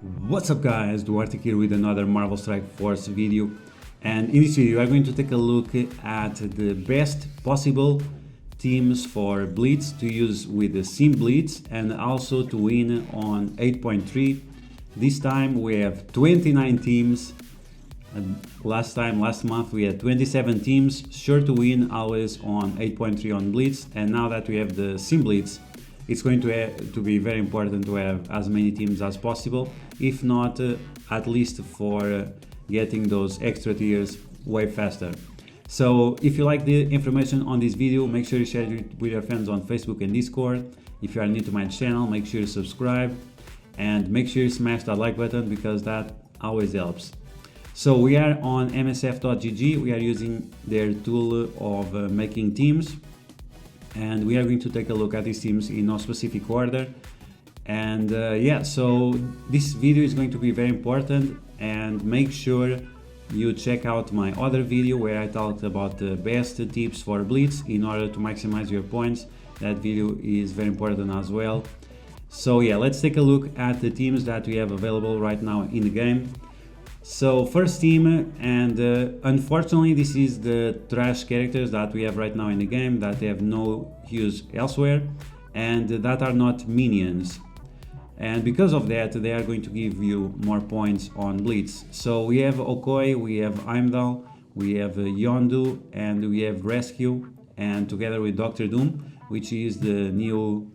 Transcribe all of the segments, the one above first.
What's up guys, Duarte here with another Marvel Strike Force video, and in this video we are going to take a look at the best possible teams for Blitz to use with the Sim Blitz and also to win on 8.3. This time we have 29 teams. Last month we had 27 teams, sure to win always on 8.3 on Blitz, and now that we have the Sim Blitz, it's going to be very important to have as many teams as possible, if not at least for getting those extra tiers way faster. So if you like the information on this video, make sure you share it with your friends on Facebook and Discord. If you are new to my channel, make sure you subscribe and make sure you smash that like button because that always helps. So we are on msf.gg, we are using their tool of making teams. And we are going to take a look at these teams in no specific order. And yeah, so this video is going to be very important, and make sure you check out my other video where I talked about the best tips for Blitz in order to maximize your points. That video is very important as well. So yeah, let's take a look at the teams that we have available right now in the game. So first team, and unfortunately this is the trash characters that we have right now in the game that have no use elsewhere and that are not minions, and because of that they are going to give you more points on Blitz. So we have Okoi, we have Heimdall, we have Yondu, and we have Rescue, and together with Doctor Doom, which is the new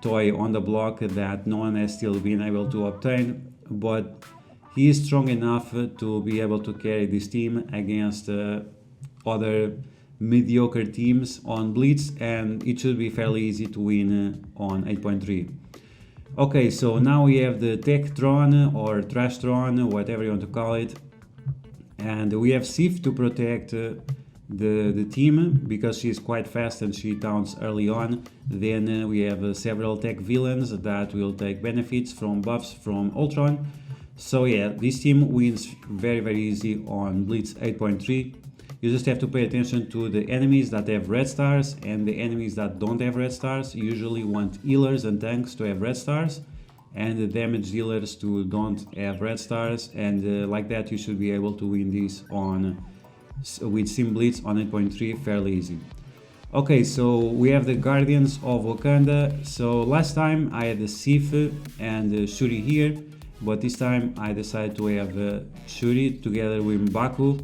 toy on the block that no one has still been able to obtain, but he is strong enough to be able to carry this team against other mediocre teams on Blitz, and it should be fairly easy to win on 8.3. Okay, so now we have the Tech-tron or Trash-tron, whatever you want to call it, and we have Sif to protect the team because she is quite fast and she taunts early on. Then we have several tech villains that will take benefits from buffs from Ultron. So yeah, this team wins very easy on Blitz 8.3. You just have to pay attention to the enemies that have red stars and the enemies that don't have red stars. You usually want healers and tanks to have red stars and the damage dealers to don't have red stars, and like that you should be able to win this on with Sim Blitz on 8.3 fairly easy. Okay, so we have the Guardians of Wakanda. So last time I had the Sif and Shuri here, but this time I decided to have Shuri together with M'Baku,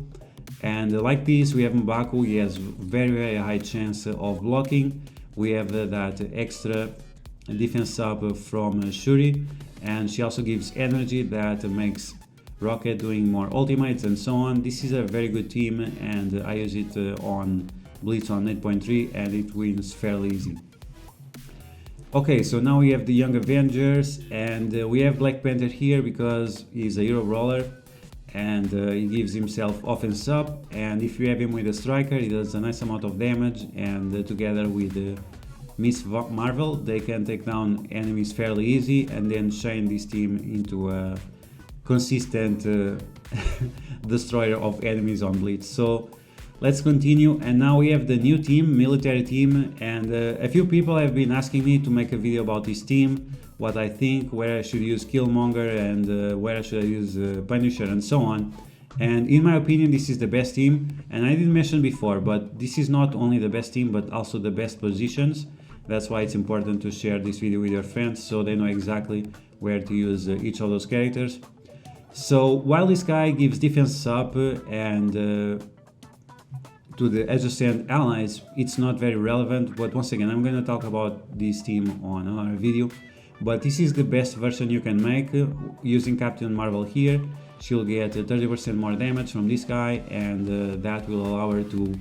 and like this we have M'Baku. He has very high chance of blocking. We have that extra defense up from Shuri, and she also gives energy that makes Rocket doing more ultimates and so on. This is a very good team, and I use it on Blitz on 8.3 and it wins fairly easy. Okay, so now we have the Young Avengers, and we have Black Panther here because he's a hero brawler and he gives himself offense up, and if you have him with a striker he does a nice amount of damage, and together with Miss Marvel they can take down enemies fairly easy and then chain this team into a consistent destroyer of enemies on Blitz. So let's continue, and now we have the new team, military team, and a few people have been asking me to make a video about this team, what I think, where I should use Killmonger and where I should use Punisher and so on. And in my opinion this is the best team, and I didn't mention before, but this is not only the best team but also the best positions. That's why it's important to share this video with your friends so they know exactly where to use each of those characters. So while this guy gives defense up and to the adjacent allies, it's not very relevant, but once again I'm going to talk about this team on another video. But this is the best version you can make using Captain Marvel here. She'll get 30% more damage from this guy, and that will allow her to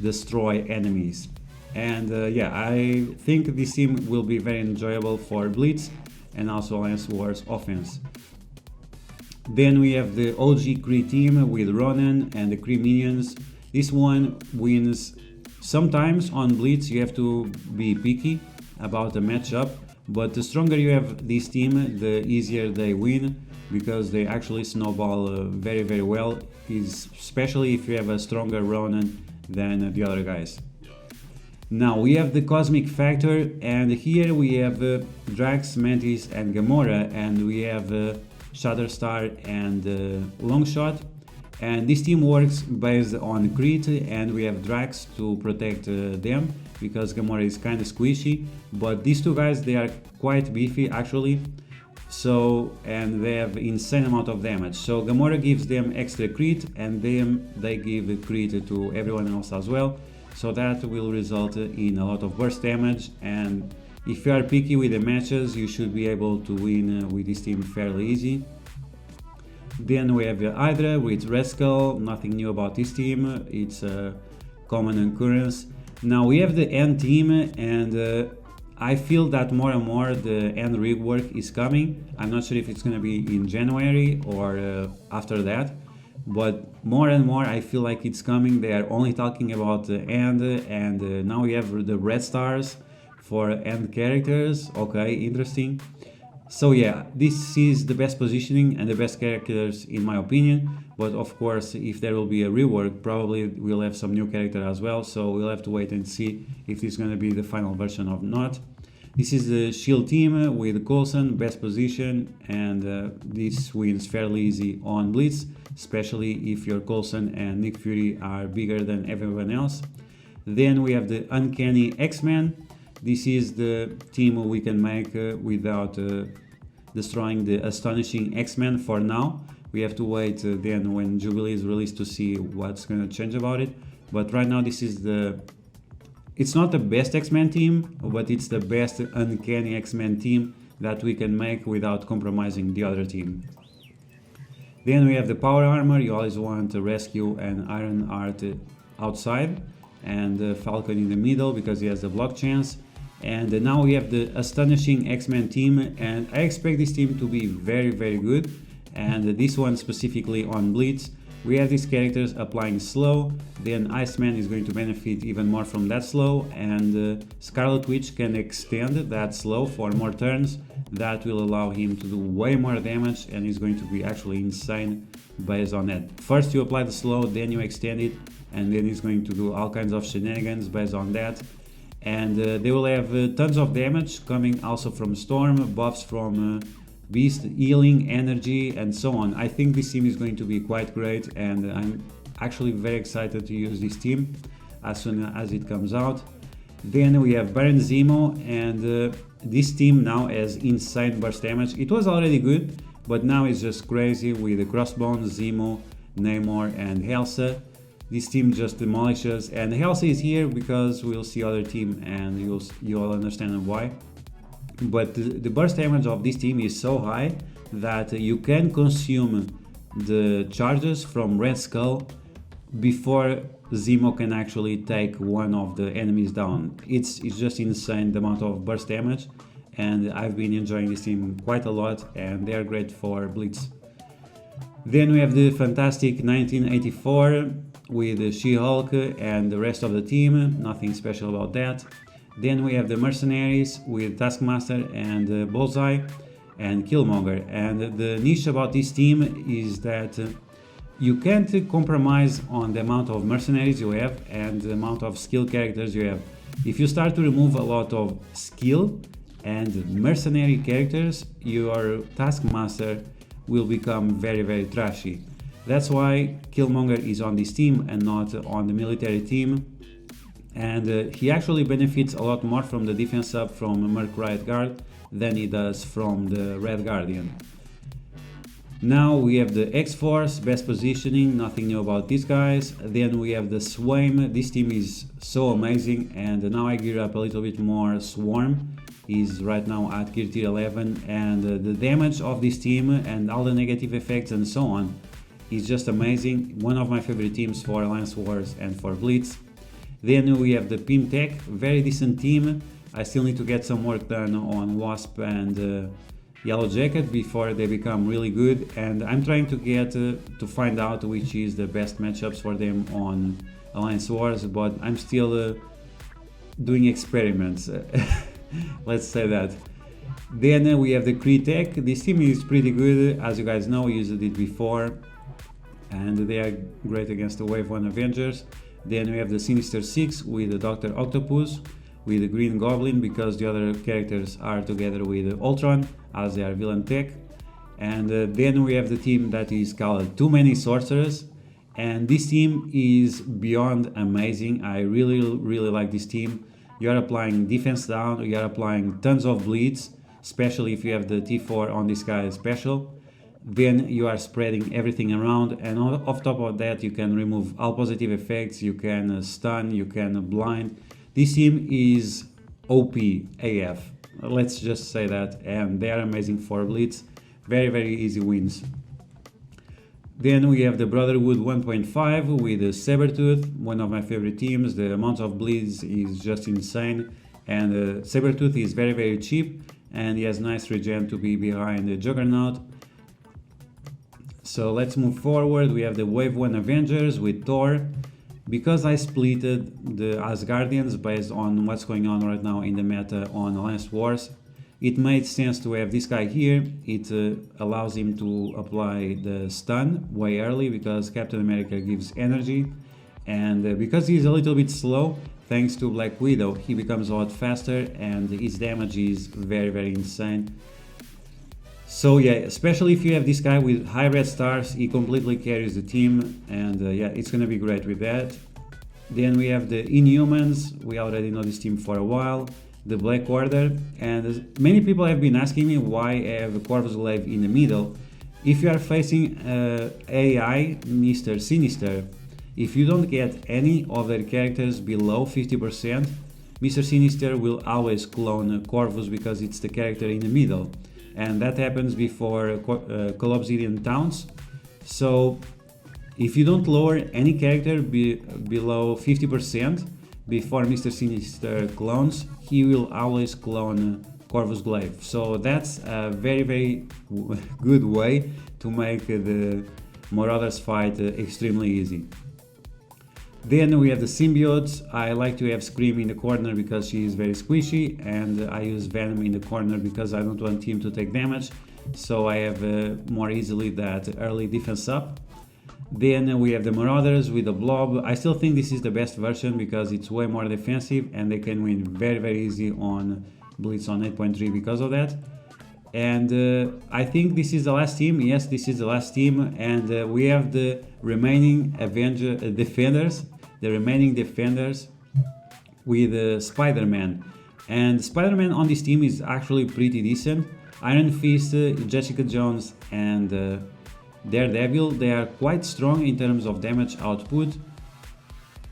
destroy enemies. And yeah, I think this team will be very enjoyable for Blitz and also Alliance Wars offense. Then we have the OG Kree team with Ronan and the Kree minions. This one wins sometimes on Blitz. You have to be picky about the matchup, but the stronger you have this team, the easier they win because they actually snowball very well, especially if you have a stronger Ronan than the other guys. Now we have the Cosmic Factor, and here we have Drax, Mantis, and Gamora, and we have Shatterstar and Longshot. And this team works based on crit, and we have Drax to protect them because Gamora is kind of squishy. But these two guys, they are quite beefy actually. So, and they have insane amount of damage. So Gamora gives them extra crit, and then they give crit to everyone else as well. So that will result in a lot of burst damage, and if you are picky with the matches, you should be able to win with this team fairly easy. Then we have Hydra with Red Skull, nothing new about this team, it's a common occurrence. Now we have the End team, and I feel that more and more the End rework is coming. I'm not sure if it's gonna be in January or after that, but more and more I feel like it's coming. They are only talking about the End, and now we have the red stars for End characters. Okay, interesting. So yeah, this is the best positioning and the best characters in my opinion, but of course if there will be a rework, probably we'll have some new character as well, so we'll have to wait and see if this is going to be the final version or not. This is the Shield team with Coulson, best position, and this wins fairly easy on Blitz, especially if your Coulson and Nick Fury are bigger than everyone else. Then we have the Uncanny X-Men. This is the team we can make without destroying the Astonishing X-Men for now. We have to wait then when Jubilee is released to see what's going to change about it. But right now this is it's not the best X-Men team, but it's the best Uncanny X-Men team that we can make without compromising the other team. Then we have the Power Armor. You always want to rescue an Iron Heart outside, and Falcon in the middle because he has the block chance. And now we have the Astonishing X-Men team, and I expect this team to be very, very good. And this one specifically on Blitz, we have these characters applying slow, then Iceman is going to benefit even more from that slow, and Scarlet Witch can extend that slow for more turns. That will allow him to do way more damage, and is going to be actually insane based on that. First you apply the slow, then you extend it, and then he's going to do all kinds of shenanigans based on that. And they will have tons of damage coming also from Storm, buffs from Beast, healing, energy, and so on. I think this team is going to be quite great, and I'm actually very excited to use this team as soon as it comes out. Then we have Baron Zemo, and this team now has insane burst damage. It was already good, but now it's just crazy with the Crossbones, Zemo, Namor, and Helsa. This team just demolishes, and Helsa is here because we'll see other team and you'll understand why. But the burst damage of this team is so high that you can consume the charges from Red Skull before Zemo can actually take one of the enemies down. It's just insane the amount of burst damage, and I've been enjoying this team quite a lot, and they are great for Blitz. Then we have the fantastic 1984 with She-Hulk and the rest of the team, nothing special about that. Then we have the Mercenaries with Taskmaster and Bullseye and Killmonger. And the niche about this team is that you can't compromise on the amount of mercenaries you have and the amount of skill characters you have. If you start to remove a lot of skill and mercenary characters, your Taskmaster will become very, very trashy. That's why Killmonger is on this team and not on the military team. And he actually benefits a lot more from the defense up from Merc Riot Guard than he does from the Red Guardian. Now we have the X-Force, best positioning, nothing new about these guys. Then we have the Swarm. This team is so amazing, and now I gear up a little bit more. Swarm is right now at gear tier 11, and the damage of this team and all the negative effects and so on is just amazing. One of my favorite teams for Alliance Wars and for Blitz. Then we have the Pim Tech, very decent team. I still need to get some work done on Wasp and Yellow Jacket before they become really good, and I'm trying to get to find out which is the best matchups for them on Alliance Wars, but I'm still doing experiments. Let's say that. Then we have the Kree Tech. This team is pretty good, as you guys know, we used it before, and they are great against the Wave 1 Avengers. Then we have the Sinister Six with the Dr. Octopus, with the Green Goblin, because the other characters are together with Ultron, as they are villain tech. And then we have the team that is called Too Many Sorcerers, and this team is beyond amazing. I really like this team. You are applying defense down, you are applying tons of Blitz, especially if you have the T4 on this guy special. Then you are spreading everything around, and off top of that you can remove all positive effects, you can stun, you can blind. This team is OP AF, let's just say that, and they are amazing for Blitz. Very easy wins. Then we have the Brotherhood 1.5 with the Sabretooth, one of my favorite teams. The amount of Blitz is just insane, and Sabretooth is very cheap, and he has nice regen to be behind the Juggernaut. So let's move forward. We have the Wave 1 Avengers with Thor. Because I splitted the Asgardians based on what's going on right now in the meta on Alliance Wars, it made sense to have this guy here. It allows him to apply the stun way early because Captain America gives energy, and because he's a little bit slow, thanks to Black Widow, he becomes a lot faster and his damage is very insane. So yeah, especially if you have this guy with high red stars, he completely carries the team, and yeah, it's gonna be great with that. Then we have the Inhumans. We already know this team for a while. The Black Order, and many people have been asking me why I have a Corvus Glaive in the middle. If you are facing AI Mr. Sinister, if you don't get any of their characters below 50%, Mr. Sinister will always clone Corvus because it's the character in the middle, and that happens before Colobsidian Towns. So if you don't lower any character below 50% before Mr. Sinister clones, he will always clone Corvus Glaive. So that's a very good way to make the Marauders fight extremely easy. Then we have the symbiotes. I like to have Scream in the corner because she is very squishy, and I use Venom in the corner because I don't want him to take damage, so I have more easily that early defense up. Then we have the Marauders with the Blob. I still think this is the best version because it's way more defensive and they can win very easy on Blitz on 8.3 because of that. And I think this is the last team. Yes, this is the last team, and we have the remaining defenders. The remaining defenders with Spider-Man. And Spider-Man on this team is actually pretty decent. Iron Fist, Jessica Jones, and Daredevil, they are quite strong in terms of damage output.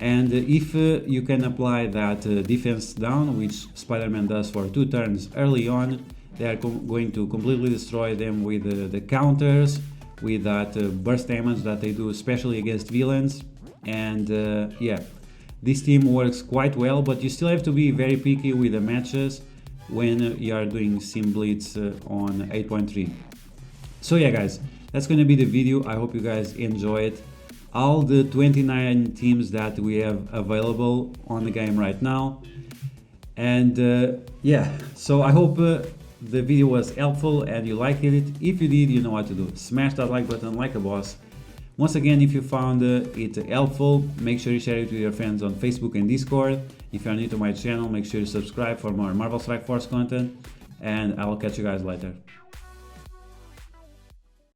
And if you can apply that defense down, which Spider-Man does for 2 turns early on, they are going to completely destroy them with the counters, with that burst damage that they do, especially against villains. And yeah, this team works quite well, but you still have to be very picky with the matches when you are doing Sim Blitz on 8.3. So yeah guys, that's going to be the video. I hope you guys enjoy it. All the 29 teams that we have available on the game right now. And yeah, so I hope the video was helpful and you liked it. If you did, you know what to do. Smash that like button like a boss. Once again, if you found it helpful, make sure you share it with your friends on Facebook and Discord. If you are new to my channel, make sure you subscribe for more Marvel Strike Force content, and I will catch you guys later.